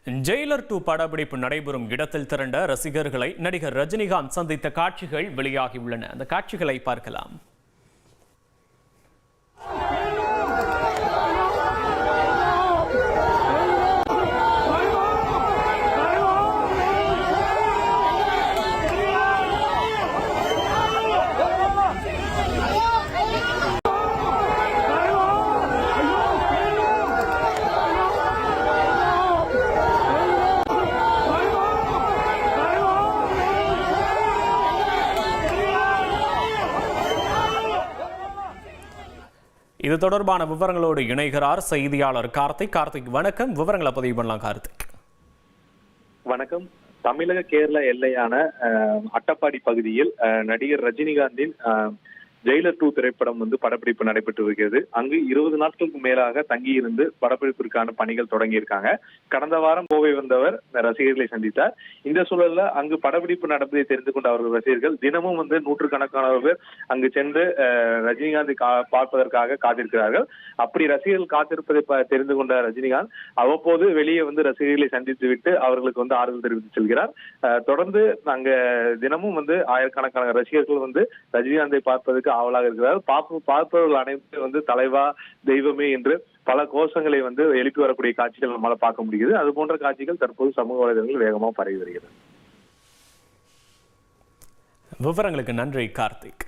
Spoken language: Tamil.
ஜெயிலர் 2 படப்பிடிப்பு நடைபெறும் இடத்தில் திரண்ட ரசிகர்களை நடிகர் ரஜினிகாந்த் சந்தித்த காட்சிகள் வெளியாகியுள்ளன. அந்த காட்சிகளை பார்க்கலாம். இது தொடர்பான விவரங்களோடு இணைகிறார் செய்தியாளர் கார்த்திக். வணக்கம். விவரங்களை பதிவு பண்ணலாம் கார்த்திக். வணக்கம். தமிழக கேரள எல்லையான அட்டப்பாடி பகுதியில் நடிகர் ரஜினிகாந்தின் ஜெயிலர் 2 திரைப்படம் படப்பிடிப்பு நடைபெற்று வருகிறது. அங்கு 20 நாட்களுக்கு மேலாக தங்கியிருந்து படப்பிடிப்பிற்கான பணிகள் தொடங்கி இருக்காங்க. கடந்த வாரம் கோவை வந்தவர் ரசிகர்களை சந்தித்தார். இந்த சூழல்ல அங்கு படப்பிடிப்பு நடப்பதை தெரிந்து கொண்ட அவர்கள் ரசிகர்கள் தினமும் நூற்றுக்கணக்கானவர்கள் அங்கு சென்று ரஜினிகாந்தை பார்ப்பதற்காக காத்திருக்கிறார்கள். அப்படி ரசிகர்கள் காத்திருப்பதை தெரிந்து கொண்ட ரஜினிகாந்த் அவ்வப்போது வெளியே ரசிகர்களை சந்தித்து விட்டு அவர்களுக்கு ஆறுதல் தெரிவித்து செல்கிறார். தொடர்ந்து அங்க தினமும் ஆயிரக்கணக்கான ரசிகர்கள் ரஜினிகாந்தை பார்ப்பதற்கு ஆவலாக இருக்கிறார். பார்ப்பவர்கள் அனைவரும் தலைவா தெய்வமே என்று பல கோஷங்களை எழுப்பி வரக்கூடிய காட்சிகள் நம்மளால பார்க்க முடியுது. அது போன்ற காட்சிகள் தற்போது சமூக வலைதளங்கள் வேகமாக பரவி வருகிறது. விவரங்களுக்கு நன்றி கார்த்திக்.